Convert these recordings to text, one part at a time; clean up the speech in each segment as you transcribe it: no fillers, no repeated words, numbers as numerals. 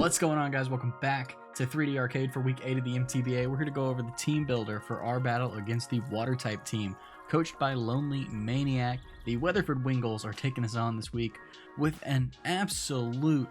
What's going on, guys? Welcome back to 3D Arcade for week 8 of the MTBA. We're here to go over the team builder for our battle against the water type team, coached by Lonely Maniac. The Weatherford Wingles are taking us on this week with an absolute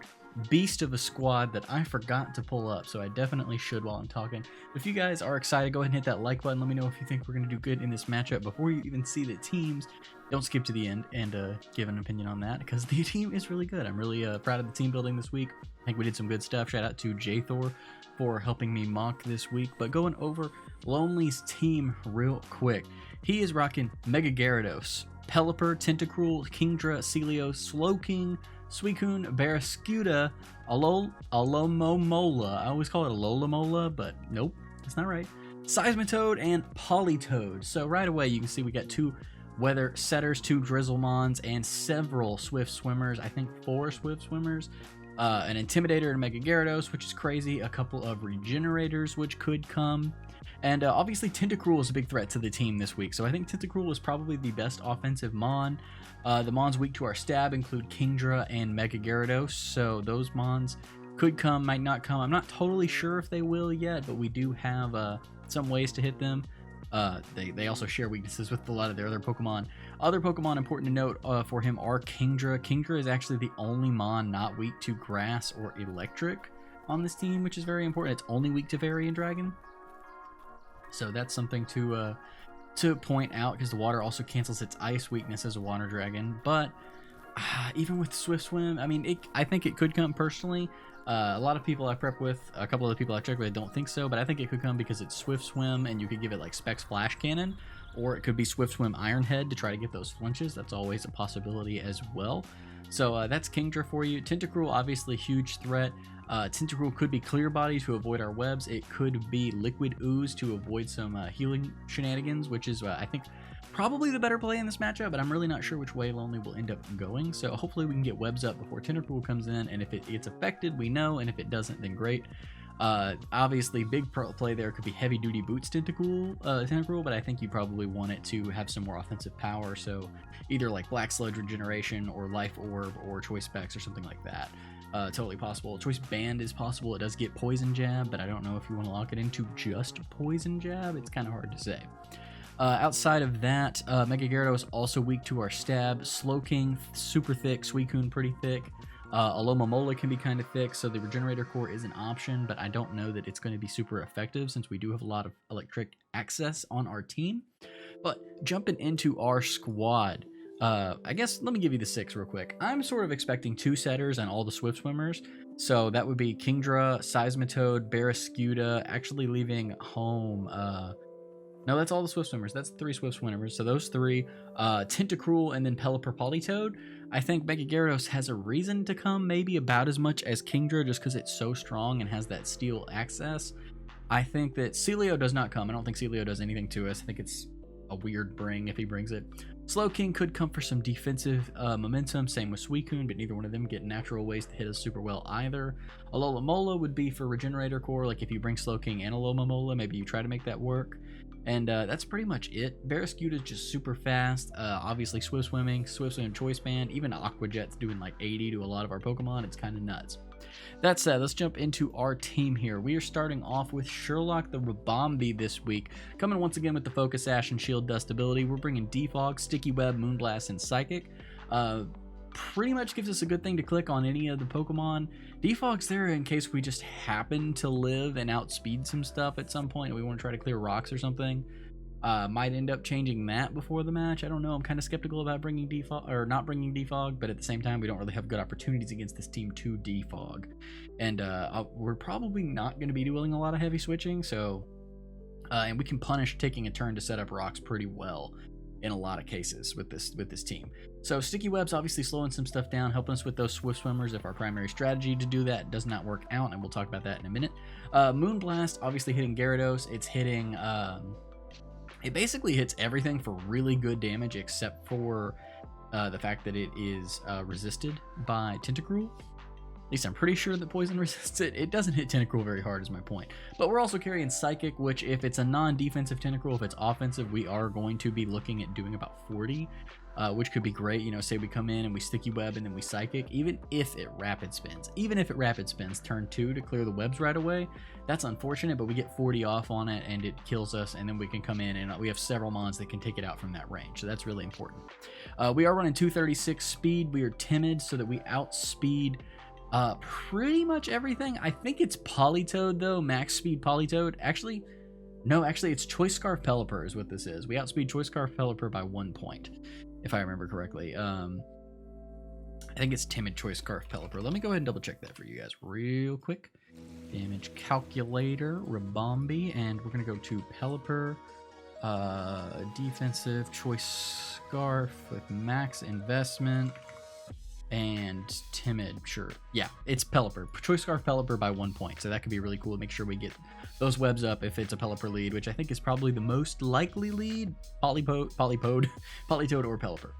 beast of a squad that I forgot to pull up, so I definitely should while I'm talking. If you guys are excited, go ahead and hit that like button. Let me know if you think we're going to do good in this matchup before you even see the teams. Don't skip to the end and give an opinion on that, because the team is really good. I'm really proud of the team building this week. I think we did some good stuff. Shout out to J-Thor for helping me mock this week. But going over Lonely's team real quick. He is rocking Mega Gyarados, Pelipper, Tentacruel, Kingdra, Celio, Slowking, Suicune, Barreskewda, Alomomola. I always call it Alomomola, but nope, that's not right. Seismitoad and Politoed. So right away you can see we got two Weather Setters, two Drizzlemons, and several Swift Swimmers. I think 4 Swift Swimmers. An Intimidator and Mega Gyarados, which is crazy. A couple of Regenerators, which could come. And obviously Tentacruel is a big threat to the team this week. So I think Tentacruel is probably the best offensive Mon. The Mons weak to our stab include Kingdra and Mega Gyarados. So those Mons could come, might not come. I'm not totally sure if they will yet, but we do have some ways to hit them. They also share weaknesses with a lot of their other Pokemon. Other Pokemon important to note for him are Kingdra. Kingdra is actually the only Mon not weak to Grass or Electric on this team, which is very important. It's only weak to Fairy and Dragon. So that's something to point out, because the water also cancels its ice weakness as a water dragon. But even with Swift Swim, I mean, I think it could come personally. A lot of people I prep with, a couple of the people I check with, don't think so, but I think it could come because it's Swift Swim and you could give it like Specs Flash Cannon, or it could be Swift Swim Iron Head to try to get those flinches. That's always a possibility as well. So that's Kingdra for you. Tentacruel, obviously huge threat. Tentacruel could be Clear Body to avoid our webs. It could be Liquid Ooze to avoid some healing shenanigans, which is, I think, probably the better play in this matchup, but I'm really not sure which way Lonely will end up going. So hopefully we can get webs up before Tentacruel comes in, and if it gets affected, we know, and if it doesn't, then great. Obviously, big play there could be Heavy Duty Boots Tentacruel, but I think you probably want it to have some more offensive power, so either like Black Sludge Regeneration or Life Orb or Choice Specs or something like that. Totally possible. Choice Band is possible. It does get Poison Jab, but I don't know if you want to lock it into just Poison Jab. It's kind of hard to say. Outside of that, Mega Gyarados is also weak to our stab. Slowking, super thick. Suicune, pretty thick. Alomomola can be kind of thick, so the Regenerator Core is an option, but I don't know that it's going to be super effective since we do have a lot of electric access on our team. But jumping into our squad, I guess let me give you the 6 real quick. I'm sort of expecting 2 setters and all the Swift Swimmers. So that would be Kingdra, Seismitoad, Barreskewda, actually leaving home. No, that's all the Swift Swimmers. That's 3 Swift Swimmers. So those 3, Tentacruel, and then Pelipper Politoed. I think Mega Gyarados has a reason to come, maybe about as much as Kingdra, just because it's so strong and has that steel access. I think that Celio does not come. I don't think Celio does anything to us. I think it's a weird bring if he brings it. Slowking could come for some defensive momentum, same with Suicune, but neither one of them get natural ways to hit us super well either. Alomomola would be for Regenerator Core, like if you bring Slowking and Alomomola, maybe you try to make that work. And that's pretty much it. Barreskewda is just super fast. Obviously Swift Swim, Choice Band, even Aqua Jet's doing like 80 to a lot of our Pokemon. It's kind of nuts. That said, let's jump into our team here. We are starting off with Sherlock the Rabombi this week. Coming once again with the Focus Sash and Shield Dust ability. We're bringing Defog, Sticky Web, Moonblast, and Psychic. Pretty much gives us a good thing to click on any of the Pokemon. Defog's there in case we just happen to live and outspeed some stuff at some point and we want to try to clear rocks or something. Might end up changing that before the match. I don't know. I'm kind of skeptical about bringing Defog or not bringing Defog, but at the same time, we don't really have good opportunities against this team to Defog. And we're probably not going to be doing a lot of heavy switching, so and we can punish taking a turn to set up rocks pretty well in a lot of cases with this team. So Sticky Web's obviously slowing some stuff down, helping us with those Swift Swimmers if our primary strategy to do that does not work out, and we'll talk about that in a minute. Moonblast obviously hitting Gyarados. It's hitting it basically hits everything for really good damage except for the fact that it is resisted by Tentacruel. least I'm pretty sure that poison resists it. It doesn't hit Tentacruel very hard is my point. But we're also carrying Psychic, which if it's a non-defensive Tentacruel, if it's offensive, we are going to be looking at doing about 40, which could be great. You know, say we come in and we Sticky Web and then we Psychic, even if it Rapid Spins. Even if it Rapid Spins turn 2 to clear the webs right away, that's unfortunate, but we get 40 off on it and it kills us, and then we can come in and we have several mons that can take it out from that range, so that's really important. We are running 236 speed. We are timid so that we outspeed pretty much everything. I think it's Politoed though, max speed Politoed. Actually, no, it's Choice Scarf Pelipper is what this is. We outspeed Choice Scarf Pelipper by 1 point, if I remember correctly. I think it's Timid Choice Scarf Pelipper. Let me go ahead and double check that for you guys real quick. Damage calculator, Rabombi, and we're gonna go to Pelipper, defensive Choice Scarf with max investment. And timid, sure. Yeah, it's Pelipper. Choice Scarf Pelipper by 1 point. So that could be really cool to make sure we get those webs up if it's a Pelipper lead, which I think is probably the most likely lead. Politoed or Pelipper.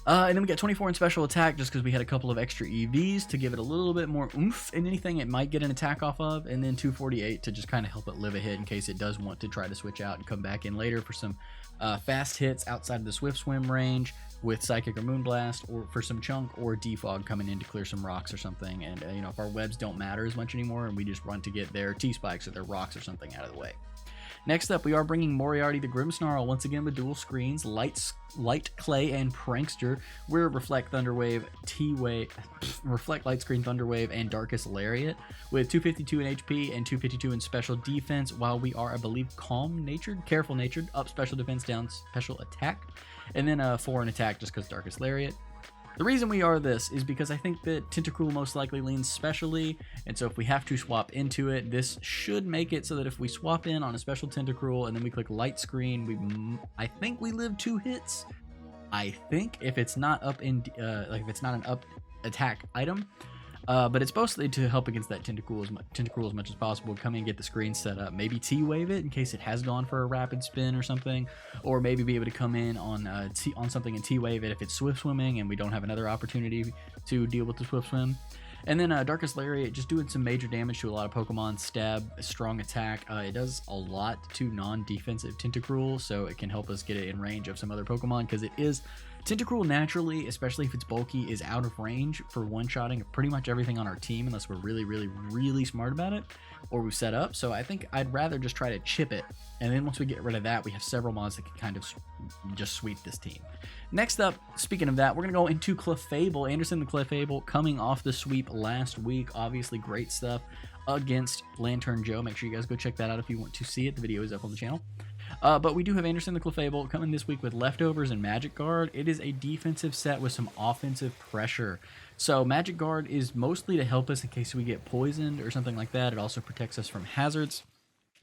And then we got 24 in special attack just because we had a couple of extra EVs to give it a little bit more oomph in anything it might get an attack off of. And then 248 to just kind of help it live a hit in case it does want to try to switch out and come back in later for some fast hits outside of the Swift Swim range with Psychic or Moonblast, or for some chunk or Defog coming in to clear some rocks or something. And you know, if our webs don't matter as much anymore and we just run to get their T-Spikes or their rocks or something out of the way. Next up, we are bringing Moriarty the Grimmsnarl once again with dual screens, Light Clay and Prankster. We're Reflect Thunderwave, Reflect Light Screen Thunderwave, and Darkest Lariat with 252 in HP and 252 in special defense, while we are, I believe, Careful Natured, up special defense, down special attack, and then 4 in attack just because Darkest Lariat. The reason we are this is because I think that Tentacruel most likely leans specially, and so if we have to swap into it, this should make it so that if we swap in on a special Tentacruel and then we click Light Screen, I think we live 2 hits. I think if it's not up in if it's not an up attack item, but it's mostly to help against that Tentacruel as much as possible. Come in and get the screen set up. Maybe T-Wave it in case it has gone for a rapid spin or something, or maybe be able to come in on something and T-Wave it if it's Swift Swimming and we don't have another opportunity to deal with the Swift Swim. And then Darkest Lariat, just doing some major damage to a lot of Pokemon. Stab, strong attack. It does a lot to non-defensive Tentacruel, so it can help us get it in range of some other Pokemon, because it is... Tentacruel naturally, especially if it's bulky, is out of range for one-shotting pretty much everything on our team unless we're really, really, really smart about it or we've set up. So I think I'd rather just try to chip it, and then once we get rid of that, we have several mods that can kind of just sweep this team. Next up, speaking of that, we're going to go into Clefable. Anderson the Clefable coming off the sweep last week. Obviously great stuff against Lantern Joe. Make sure you guys go check that out if you want to see it. The video is up on the channel. But we do have Anderson the Clefable coming this week with Leftovers and Magic Guard. It is a defensive set with some offensive pressure. So Magic Guard is mostly to help us in case we get poisoned or something like that. It also protects us from hazards.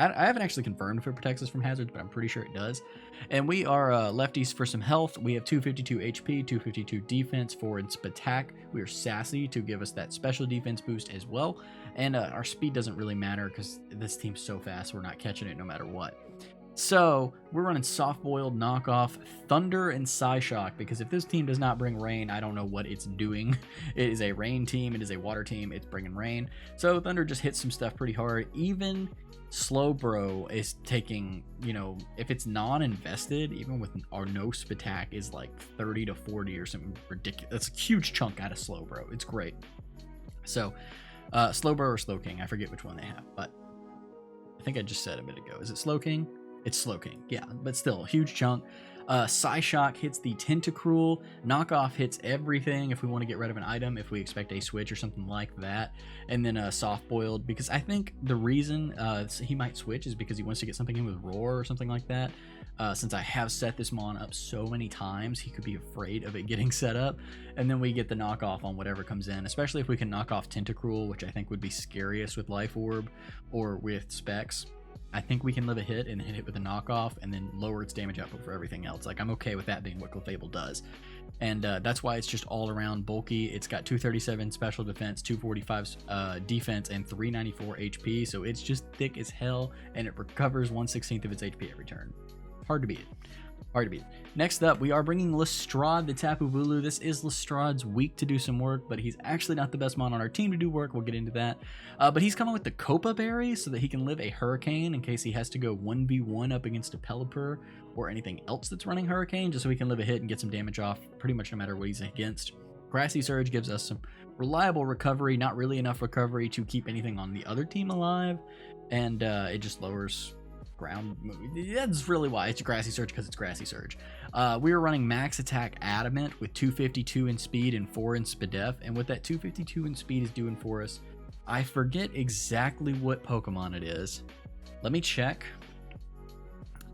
I haven't actually confirmed if it protects us from hazards, but I'm pretty sure it does. And we are lefties for some health. We have 252 HP, 252 defense, 4 in attack. We are sassy to give us that special defense boost as well. And our speed doesn't really matter because this team's so fast, we're not catching it no matter what. So we're running Soft Boiled, Knockoff, Thunder, and Psyshock, because if this team does not bring rain, I don't know what it's doing. It is a rain team, it is a water team, it's bringing rain. So Thunder just hits some stuff pretty hard. Even Slowbro is taking, you know, if it's non-invested, even with our no attack, is like 30 to 40 or something ridiculous. That's a huge chunk out of Slowbro. It's great. So Slowbro or Slowking, I forget which one they have, but I think I just said a minute ago. Is it Slowking? It's Slowking, yeah, but still, a huge chunk. Psyshock hits the Tentacruel. Knockoff hits everything if we want to get rid of an item, if we expect a switch or something like that. And then Soft Boiled, because I think the reason he might switch is because he wants to get something in with Roar or something like that. Since I have set this mon up so many times, he could be afraid of it getting set up. And then we get the knockoff on whatever comes in, especially if we can knock off Tentacruel, which I think would be scariest with Life Orb or with Specs. I think we can live a hit and hit it with a knockoff and then lower its damage output for everything else. Like, I'm okay with that being what Clefable does. And that's why it's just all around bulky. It's got 237 special defense, 245 defense, and 394 HP. So it's just thick as hell, and it recovers 1/16 of its HP every turn. Hard to beat it. Hard to beat. Next up, we are bringing Lestrade the Tapu Bulu. This is Lestrade's week to do some work, but he's actually not the best mon on our team to do work. We'll get into that. But he's coming with the Copa Berry so that he can live a Hurricane in case he has to go 1v1 up against a Pelipper or anything else that's running Hurricane, just so he can live a hit and get some damage off pretty much no matter what he's against. Grassy Surge gives us some reliable recovery, not really enough recovery to keep anything on the other team alive, and it just lowers ground. That's really why it's a Grassy Surge, because it's Grassy Surge. We are running max attack Adamant with 252 in speed and 4 in Spadef, and what that 252 in speed is doing for us, I forget exactly what Pokemon it is. Let me check.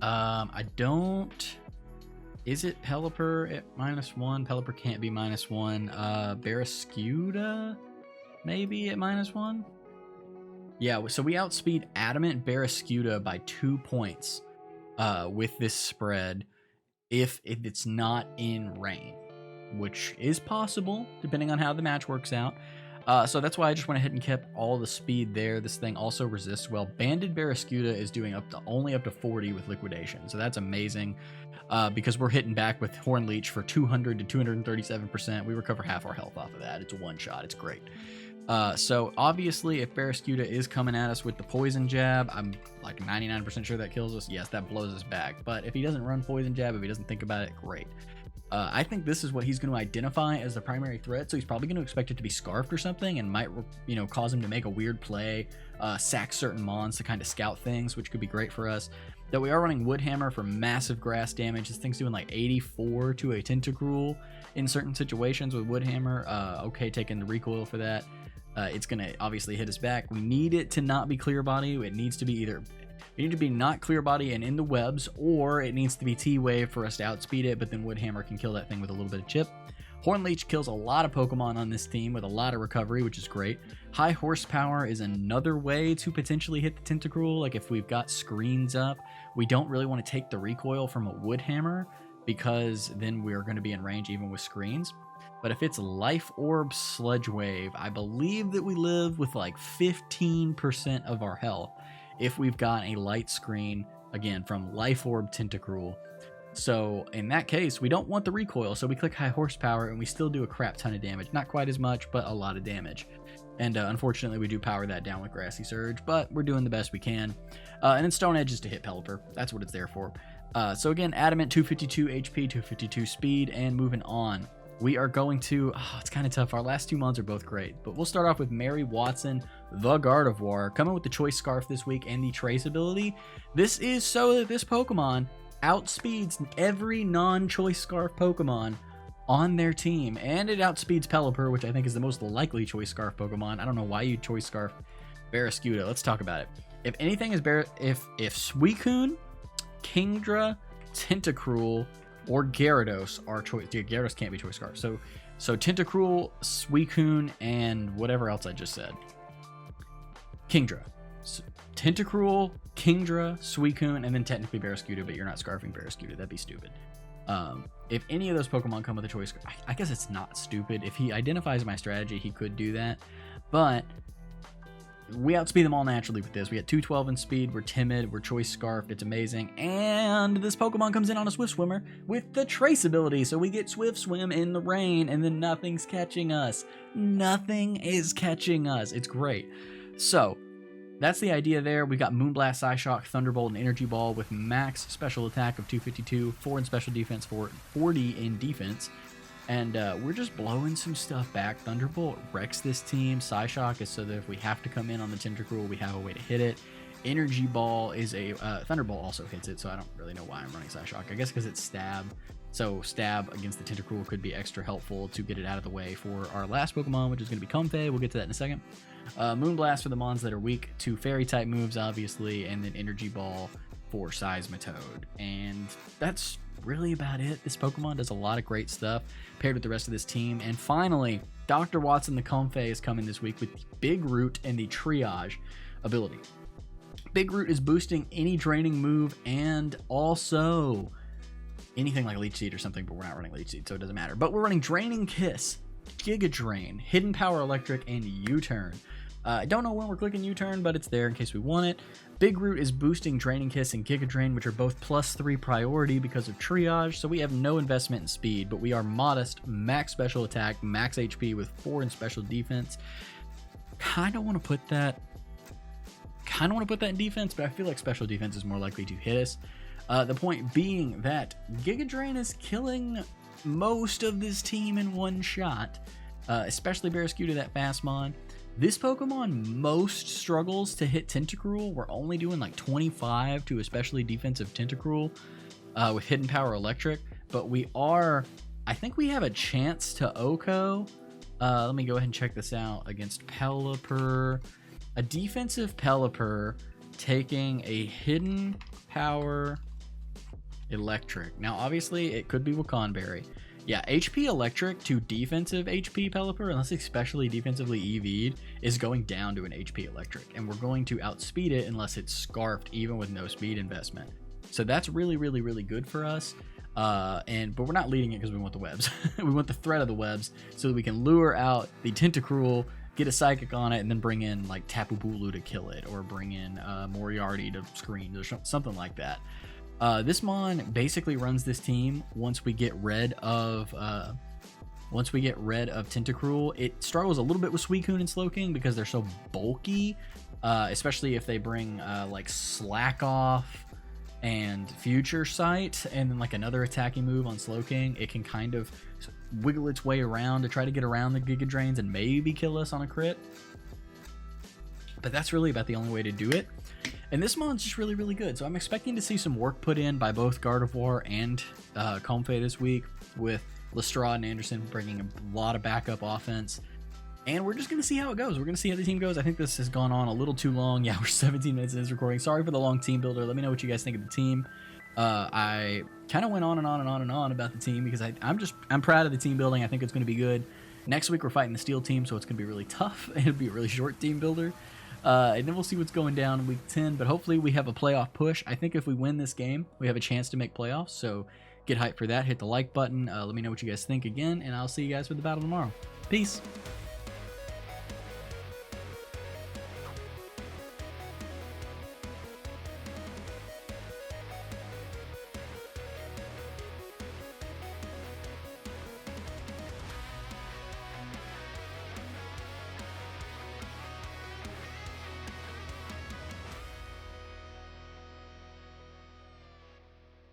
I don't... Is it Pelipper at -1? Pelipper can't be -1. Barreskewda maybe at -1? Yeah, so we outspeed Adamant Barreskewda by 2 points with this spread if it's not in rain, which is possible depending on how the match works out. So that's why I just went ahead and kept all the speed there. This thing also resists well. Banded Barreskewda is doing only up to 40 with Liquidation, so that's amazing because we're hitting back with Horn Leech for 200 to 237%. We recover half our health off of that. It's a one shot. It's great. So obviously if Barreskewda is coming at us with the Poison Jab, I'm like 99% sure that kills us. Yes, that blows us back. But if he doesn't run Poison Jab, if he doesn't think about it, great. I think this is what he's going to identify as the primary threat, so he's probably going to expect it to be Scarfed or something, and might, cause him to make a weird play, sack certain mons to kind of scout things, which could be great for us. Though we are running Woodhammer for massive grass damage. This thing's doing like 84 to a Tentacruel in certain situations with Woodhammer. Okay, taking the recoil for that. It's going to obviously hit us back. We need it to not be Clear Body. It needs to be either... We need to be not Clear Body and in the webs, or it needs to be T-Wave for us to outspeed it, but then Woodhammer can kill that thing with a little bit of chip. Horn Leech kills a lot of Pokemon on this team with a lot of recovery, which is great. High Horsepower is another way to potentially hit the Tentacruel. Like if we've got screens up, we don't really want to take the recoil from a Woodhammer because then we're going to be in range even with screens. But if it's Life Orb Sludge Wave, I believe that we live with like 15% of our health if we've got a light screen, again, from Life Orb Tentacruel. So in that case, we don't want the recoil, so we click High Horsepower and we still do a crap ton of damage. Not quite as much, but a lot of damage. And unfortunately, we do power that down with Grassy Surge, but we're doing the best we can. And then Stone Edge is to hit Pelipper. That's what it's there for. So again, Adamant, 252 HP, 252 speed, and moving on. We are going to... it's kind of tough. Our last two mons are both great. But we'll start off with Mary Watson, the Gardevoir, coming with the Choice Scarf this week and the Trace ability. This is so that this Pokemon outspeeds every non-Choice Scarf Pokemon on their team. And it outspeeds Pelipper, which I think is the most likely Choice Scarf Pokemon. I don't know why you Choice Scarf Barreskewda. Let's talk about it. If anything is... If Suicune, Kingdra, Tentacruel... or Gyarados are choice. Yeah, Gyarados can't be Choice Scarf. So Tentacruel, Suicune, and whatever else I just said. Kingdra. Tentacruel, Kingdra, Suicune, and then technically Barreskewda, but you're not scarfing Barreskewda. That'd be stupid. If any of those Pokemon come with a Choice Scarf, I guess it's not stupid. If he identifies my strategy, he could do that. But we outspeed them all naturally with this. We got 212 in speed, we're timid, we're Choice Scarf, it's amazing. And this Pokemon comes in on a Swift Swimmer with the Trace ability, so we get Swift Swim in the rain, and then nothing's catching us. Nothing is catching us. It's great. So, that's the idea there. We got Moonblast, Psyshock, Thunderbolt, and Energy Ball with max special attack of 252, 4 in special defense, 40 in defense. And we're just blowing some stuff back. Thunderbolt wrecks this team. Psyshock is so that if we have to come in on the Tentacruel, we have a way to hit it. Energy Ball is a... Thunderbolt also hits it, so I don't really know why I'm running Psyshock. I guess because it's Stab. So Stab against the Tentacruel could be extra helpful to get it out of the way for our last Pokemon, which is going to be Comfey. We'll get to that in a second. Moonblast for the mons that are weak to Fairy-type moves, obviously, and then Energy Ball for Seismitoad. And that's really about it. This Pokemon does a lot of great stuff paired with the rest of this team. And finally, Dr. Watson the Comfey is coming this week with the Big Root and the Triage ability. Big Root is boosting any draining move and also anything like Leech Seed or something, but we're not running Leech Seed, so it doesn't matter. But we're running Draining Kiss, Giga Drain, Hidden Power Electric, and U-Turn. I don't know when we're clicking U-turn, but it's there in case we want it. Big Root is boosting Draining Kiss and Giga Drain, which are both +3 priority because of triage, so we have no investment in speed, but we are modest, max special attack, max HP with 4 in special defense. Kind of want to put that in defense, but I feel like special defense is more likely to hit us. The point being that Giga Drain is killing most of this team in one shot, especially Barreskewda, that fast mon. This Pokemon most struggles to hit Tentacruel. We're only doing like 25 to especially defensive Tentacruel with Hidden Power Electric, but I think we have a chance to OHKO. Let me go ahead and check this out against Pelipper. A defensive Pelipper taking a Hidden Power Electric. Now, obviously, it could be Wakanberry. Yeah, HP Electric to defensive HP Pelipper, unless especially defensively EV'd, is going down to an HP Electric, and we're going to outspeed it unless it's Scarfed, even with no speed investment. So that's really, really, really good for us. But we're not leading it because we want the webs. We want the threat of the webs so that we can lure out the Tentacruel, get a Psychic on it, and then bring in like Tapu Bulu to kill it, or bring in Moriarty to screen, or something like that. This mon basically runs this team once we get rid of Tentacruel. It struggles a little bit with Suicune and Slowking because they're so bulky, especially if they bring like Slack Off and Future Sight, and then like another attacking move on Slowking. It can kind of wiggle its way around to try to get around the Giga Drains and maybe kill us on a crit. But that's really about the only way to do it. And this mon's just really, really good. So I'm expecting to see some work put in by both Gardevoir and Comfey this week, with Lestrade and Anderson bringing a lot of backup offense. And we're just going to see how it goes. We're going to see how the team goes. I think this has gone on a little too long. Yeah, we're 17 minutes in this recording. Sorry for the long team builder. Let me know what you guys think of the team. I kind of went on and on and on and on about the team because I'm proud of the team building. I think it's going to be good. Next week we're fighting the Steel team, so it's going to be really tough. It'll be a really short team builder. And then we'll see what's going down in week 10, but hopefully we have a playoff push. I think if we win this game, we have a chance to make playoffs, so get hyped for that. Hit the like button. Let me know what you guys think again, and I'll see you guys for the battle tomorrow. Peace.